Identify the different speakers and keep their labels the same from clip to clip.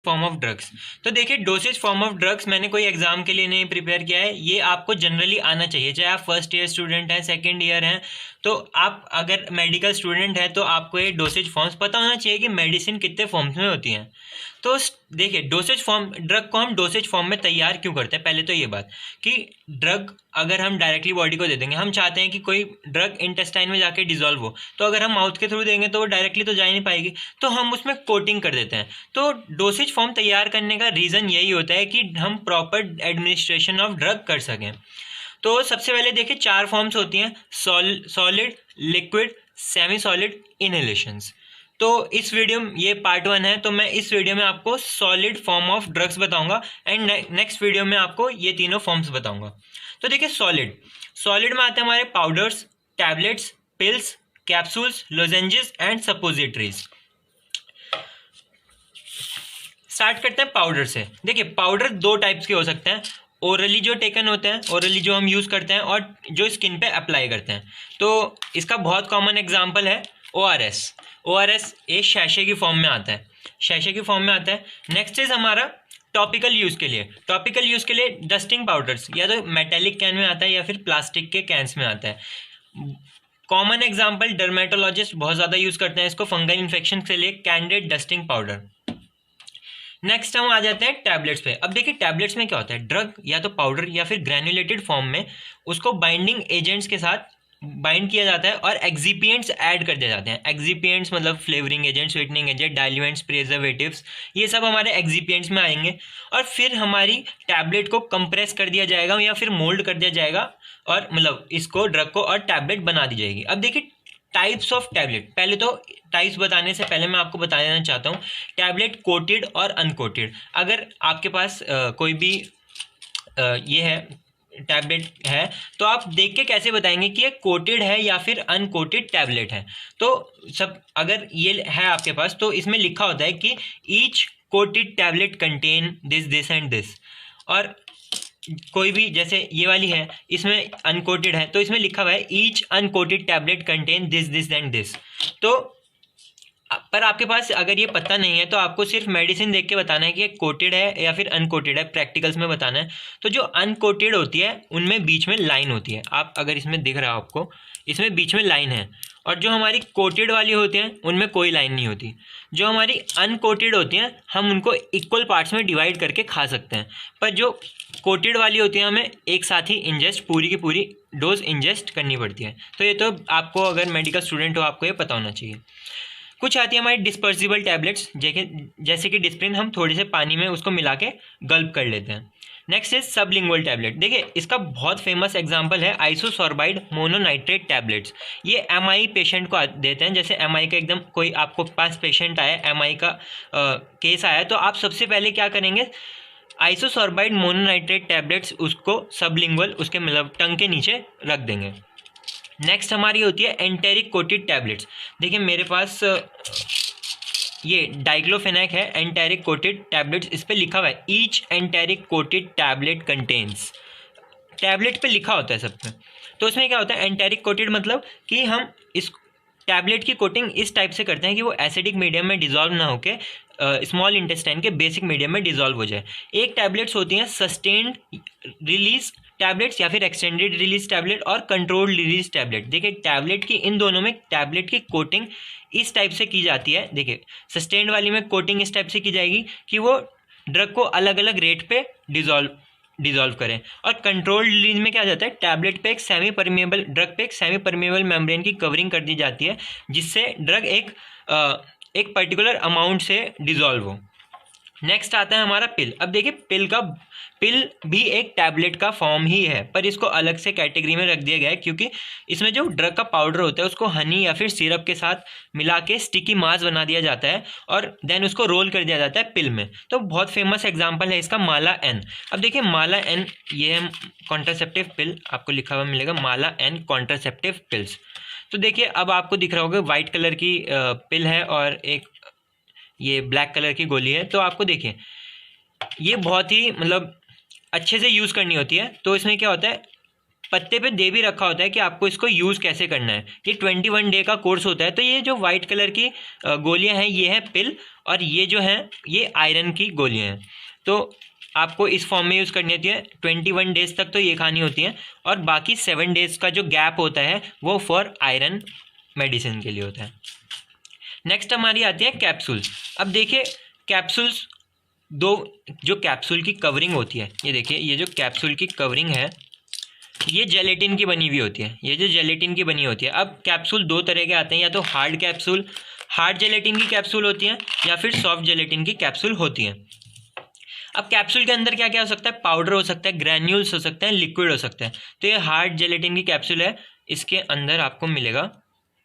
Speaker 1: Form of drugs. तो देखिए, dosage form of drugs मैंने कोई एग्जाम के लिए नहीं प्रिपेयर किया है, ये आपको जनरली आना चाहिए, चाहे आप फर्स्ट ईयर स्टूडेंट हैं, सेकंड ईयर हैं। तो आप अगर मेडिकल स्टूडेंट हैं तो आपको ये डोसेज फॉर्म्स पता होना चाहिए कि मेडिसिन कितने फॉर्म्स में होती हैं। तो देखिए, डोसेज फॉर्म, ड्रग को हम डोसेज फॉर्म में तैयार क्यों करते हैं, पहले तो ये बात कि ड्रग अगर हम डायरेक्टली बॉडी को दे देंगे, हम चाहते हैं कि कोई ड्रग इंटेस्टाइन में जाके डिजोल्व हो, तो अगर हम माउथ के थ्रू देंगे तो वो डायरेक्टली तो जा ही नहीं पाएगी, तो हम उसमें कोटिंग कर देते हैं। तो डोसेज फॉर्म तैयार करने का रीज़न यही होता है कि हम प्रॉपर एडमिनिस्ट्रेशन ऑफ ड्रग कर सकें। तो सबसे पहले देखिए, 4 फॉर्म्स होती हैं: सॉलिड, लिक्विड, सेमी सॉलिड, इनहेलेशंस। तो इस वीडियो में ये पार्ट 1 है, तो मैं इस वीडियो में आपको सॉलिड फॉर्म ऑफ ड्रग्स बताऊंगा एंड नेक्स्ट वीडियो में आपको ये तीनों फॉर्म्स बताऊंगा। तो देखिए, सॉलिड में आते हैं हमारे powders, tablets, pills, capsules, lozenges and suppositories. Start करते हैं पाउडर से। देखिए, पाउडर 2 टाइप्स के हो सकते हैं: ओरली जो टेकन होते हैं, ओरली जो हम यूज़ करते हैं, और जो स्किन पे अप्लाई करते हैं। तो इसका बहुत कॉमन एग्जांपल है ORS। ORS एक शैशे की फॉर्म में आता है, नेक्स्ट इज हमारा टॉपिकल यूज़ के लिए डस्टिंग पाउडर्स, या तो मेटेलिक कैन में आता है या फिर प्लास्टिक के कैंस में आता है। कॉमन एग्जाम्पल, डर्मेटोलॉजिस्ट बहुत ज़्यादा यूज़ करते हैं इसको फंगल इन्फेक्शन के लिए, कैंडिड डस्टिंग पाउडर। नेक्स्ट हम आ जाते हैं टैबलेट्स पे। अब देखिए, टैबलेट्स में क्या होता है, ड्रग या तो पाउडर या फिर ग्रैन्युलेटेड फॉर्म में उसको बाइंडिंग एजेंट्स के साथ बाइंड किया जाता है और एक्सिपिएंट्स ऐड कर दिए जाते हैं। एक्सिपिएंट्स मतलब flavouring agent, sweetening agent, diluents, preservatives, ये सब हमारे एक्सिपिएंट्स में आएंगे। और फिर हमारी टैबलेट को कंप्रेस कर दिया जाएगा या फिर मोल्ड कर दिया जाएगा, और मतलब इसको ड्रग को और टैबलेट बना दी जाएगी। अब देखिए, टाइप्स ऑफ टैबलेट, पहले तो टाइप्स बताने से पहले मैं आपको बता देना चाहता हूँ टैबलेट कोटेड और अनकोटेड। अगर आपके पास कोई भी ये है टैबलेट है, तो आप देख के कैसे बताएंगे कि ये कोटेड है या फिर अनकोटेड टैबलेट है। तो सब अगर ये है आपके पास, तो इसमें लिखा होता है कि each coated tablet contain this this and this. और कोई भी, जैसे ये वाली है, इसमें अनकोटेड है, तो इसमें लिखा हुआ है each uncoated tablet contain this this and this. तो पर आपके पास अगर ये पता नहीं है तो आपको सिर्फ मेडिसिन देख के बताना है कि ये कोटेड है या फिर अनकोटेड है, प्रैक्टिकल्स में बताना है। तो जो अनकोटेड होती है उनमें बीच में लाइन होती है, आप अगर इसमें दिख रहा है आपको, इसमें बीच में लाइन है। और जो हमारी कोटेड वाली होती हैं उनमें कोई लाइन नहीं होती। जो हमारी अनकोटेड होती हैं हम उनको इक्वल पार्ट्स में डिवाइड करके खा सकते हैं, पर जो कोटेड वाली होती है हमें एक साथ ही इंजेस्ट, पूरी की पूरी डोज इंजेस्ट करनी पड़ती है। तो ये तो आपको, अगर मेडिकल स्टूडेंट हो, आपको ये पता होना चाहिए। कुछ आती है हमारी डिस्पर्सिबल टैबलेट्स, जैसे कि डिस्प्रिन, हम थोड़े से पानी में उसको मिला के गल्प कर लेते हैं। Next is sublingual tablet. देखिए, इसका बहुत फेमस एग्जांपल है आइसोसॉर्बाइड मोनोनाइट्रेट टैबलेट्स। ये MI पेशेंट को देते हैं। जैसे MI का एकदम कोई आपको पास पेशेंट आया, MI का केस आया, तो आप सबसे पहले क्या करेंगे, आइसोसॉर्बाइड मोनोनाइट्रेट टैबलेट्स उसको सबलिंगुअल, उसके मतलब टंग के नीचे रख देंगे। नेक्स्ट हमारी होती है एंटेरिक कोटेड टैबलेट्स। देखिए, मेरे पास ये डाइक्लोफेनाक है, एंटेरिक कोटेड टैबलेट्स, इस पर लिखा हुआ है each enteric coated tablet contains. Tablet पे लिखा होता है सब पे। तो इसमें क्या होता है, एंटेरिक कोटेड मतलब कि हम इस टैबलेट की कोटिंग इस टाइप से करते हैं कि वो एसिडिक मीडियम में डिजॉल्व ना होके स्मॉल इंटेस्टाइन के बेसिक मीडियम में डिजॉल्व हो जाए। एक टैबलेट्स होती हैं सस्टेन्ड रिलीज टैबलेट्स या फिर एक्सटेंडेड रिलीज टैबलेट और कंट्रोल्ड रिलीज टैबलेट। देखिए, टैबलेट की इन दोनों में टैबलेट की कोटिंग इस टाइप से की जाती है। देखिए, सस्टेन्ड वाली में कोटिंग इस टाइप से की जाएगी कि वो ड्रग को अलग अलग रेट पे डिजॉल्व करें। और कंट्रोल्ड रिलीज में क्या जाता है, टैबलेट पे एक सेमी परमिएबल, ड्रग पे एक सेमी परमिएबल मेम्ब्रेन की कवरिंग कर दी जाती है, जिससे ड्रग एक पर्टिकुलर अमाउंट से डिजॉल्व हो। नेक्स्ट आता है हमारा पिल। अब देखिए, पिल भी एक टैबलेट का फॉर्म ही है, पर इसको अलग से कैटेगरी में रख दिया गया है क्योंकि इसमें जो ड्रग का पाउडर होता है उसको हनी या फिर सिरप के साथ मिला के स्टिकी मास बना दिया जाता है और देन उसको रोल कर दिया जाता है पिल में। तो बहुत फेमस एग्जांपल है इसका माला एन। अब देखिए, माला एन ये है कॉन्ट्रासेप्टिव पिल, आपको लिखा हुआ मिलेगा माला एन कॉन्ट्रासेप्टिव पिल्स। तो देखिए, अब आपको दिख रहा होगा वाइट कलर की पिल है और एक ये ब्लैक कलर की गोली है। तो आपको देखिए, ये बहुत ही मतलब अच्छे से यूज़ करनी होती है। तो इसमें क्या होता है, पत्ते पे दे भी रखा होता है कि आपको इसको यूज़ कैसे करना है। ये 21 डे का कोर्स होता है। तो ये जो वाइट कलर की गोलियां हैं ये है पिल, और ये जो है ये आयरन की गोलियां हैं। तो आपको इस फॉर्म में यूज़ करनी होती है। 21 डेज तक तो ये खानी होती है, और बाकी 7 डेज का जो गैप होता है वो फॉर आयरन मेडिसिन के लिए होता है। नेक्स्ट हमारी आती है कैप्सूल्स। अब देखिए कैप्सूल्स दो, जो कैप्सूल की कवरिंग होती है, ये देखिए ये जो कैप्सूल की कवरिंग है ये जेलेटिन की बनी हुई होती है। ये जो जेलेटिन की बनी होती है, अब कैप्सूल दो तरह के आते हैं, या तो हार्ड कैप्सूल, हार्ड जेलेटिन की कैप्सूल होती है, या फिर सॉफ्ट जेलेटिन की कैप्सूल होती है। अब कैप्सूल के अंदर क्या क्या हो सकता है, पाउडर हो सकता है, ग्रैन्यूल्स हो सकते हैं, लिक्विड हो सकता है। तो ये हार्ड जेलेटिन की कैप्सूल है, इसके अंदर आपको मिलेगा,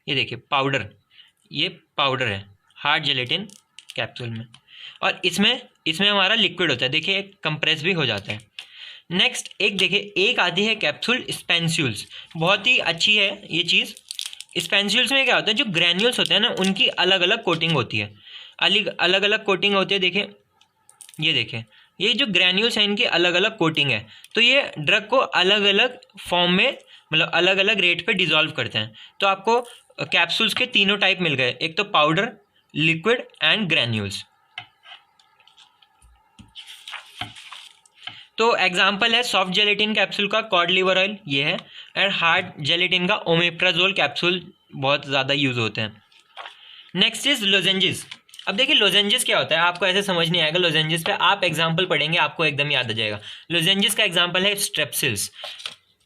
Speaker 1: ये देखिए पाउडर, ये पाउडर है हार्ड जेलेटिन कैप्सूल में, और इसमें हमारा लिक्विड होता है, देखिए कंप्रेस भी हो जाता है। नेक्स्ट एक देखिए, एक आती है कैप्सूल स्पेंस्यूल्स, बहुत ही अच्छी है ये चीज़। स्पेंस्यूल्स में क्या होता है, जो ग्रैन्यूल्स होते हैं ना उनकी अलग अलग कोटिंग होती है, अलग अलग कोटिंग होती है। देखिए ये देखें, ये जो ग्रैन्यूल्स हैं इनकी अलग अलग कोटिंग है। तो ये ड्रग को अलग अलग फॉर्म में, मतलब अलग अलग रेट पे डिसॉल्व करते हैं। तो आपको कैप्सूल्स के तीनों टाइप मिल गए, एक तो पाउडर, लिक्विड एंड ग्रैन्यूल्स। तो एग्जाम्पल है सॉफ्ट जेलेटिन कैप्सूल का कॉड लिवर ऑयल ये है, और हार्ड जेलेटिन का ओमेप्राजोल कैप्सूल बहुत ज़्यादा यूज़ होते हैं। Next is lozenges. अब देखिए लोजेंजेस क्या होता है, आपको ऐसे समझ नहीं आएगा। लोजेंजेस पे आप एग्जाम्पल पढ़ेंगे आपको एकदम याद आ जाएगा। लोजेंजेस का एग्जाम्पल है स्ट्रेप्सिल्स।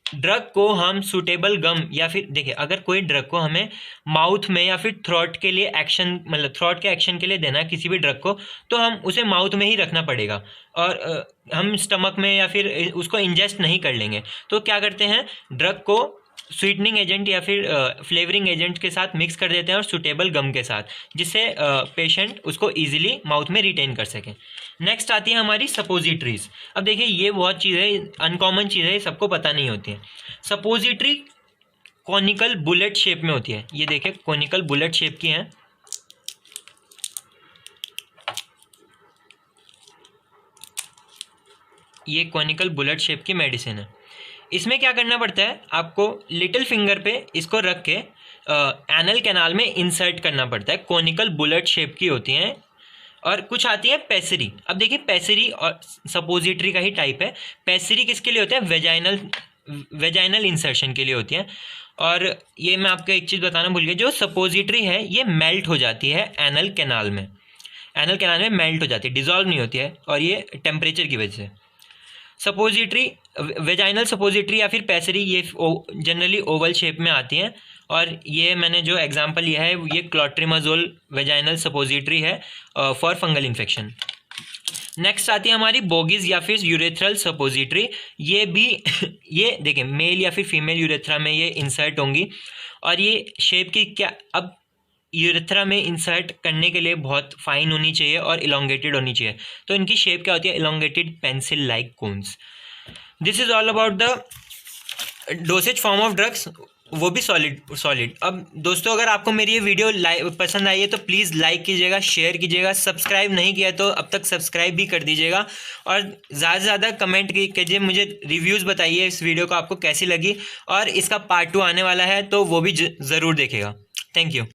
Speaker 1: ड्रग को हम सूटेबल गम, या फिर देखिए अगर कोई ड्रग को हमें माउथ में या फिर थ्रोट के लिए एक्शन, मतलब थ्रोट के एक्शन के लिए देना है किसी भी ड्रग को, तो हम उसे माउथ में ही रखना पड़ेगा, और हम स्टमक में या फिर उसको इंजेस्ट नहीं कर लेंगे। तो क्या करते हैं, ड्रग को स्वीटनिंग एजेंट या फिर फ्लेवरिंग एजेंट के साथ मिक्स कर देते हैं और सूटेबल गम के साथ, जिससे पेशेंट उसको ईजिली माउथ में रिटेन कर सके। नेक्स्ट आती है हमारी सपोजिटरीज। अब देखिए ये बहुत चीज़ है, अनकॉमन चीज़ है, सबको पता नहीं होती है। सपोजिटरी कॉनिकल बुलेट शेप में होती है, ये देखिए कॉनिकल बुलेट शेप की है। ये कॉनिकल बुलेट शेप की मेडिसिन है। इसमें क्या करना पड़ता है, आपको लिटिल फिंगर पे इसको रख के एनल कैनाल में इंसर्ट करना पड़ता है। कॉनिकल बुलेट शेप की होती हैं। और कुछ आती है पेसरी। अब देखिए पेसरी और सपोजिटरी का ही टाइप है। पेसरी किसके लिए होता है, वेजाइनल इंसर्शन के लिए होती है। और ये मैं आपको एक चीज़ बताना भूल गया, जो सपोजिटरी है ये मेल्ट हो जाती है एनल कैनाल में, एनल कैनाल में मेल्ट हो जाती है, डिजॉल्व नहीं होती है, और ये टेम्परेचर की वजह से। सपोजिटरी, वेजाइनल सपोजिटरी या फिर पेसरी, ये जनरली ओवल शेप में आती हैं। और ये मैंने जो एग्जांपल लिया है ये क्लोट्रिमाजोल वेजाइनल सपोजिटरी है फॉर फंगल इन्फेक्शन। नेक्स्ट आती है हमारी बोगीज या फिर यूरेथ्रल सपोजिटरी। ये भी ये देखिए मेल या फिर फीमेल यूरेथ्रा में ये इंसर्ट होंगी, और ये शेप की क्या, अब यूरेथ्रा में इंसर्ट करने के लिए बहुत फाइन होनी चाहिए और इलोंगेटेड होनी चाहिए। तो इनकी शेप क्या होती है, elongated pencil like cones. This is all about the dosage form of drugs, वो भी सॉलिड। अब दोस्तों अगर आपको मेरी ये वीडियो पसंद आई है तो प्लीज़ लाइक कीजिएगा, शेयर कीजिएगा, सब्सक्राइब नहीं किया तो अब तक सब्सक्राइब भी कर दीजिएगा, और ज़्यादा से ज़्यादा कमेंट कीजिए, मुझे रिव्यूज़ बताइए इस वीडियो को आपको कैसी लगी, और इसका पार्ट 2 आने वाला है तो वो भी ज़रूर देखेगा। Thank you.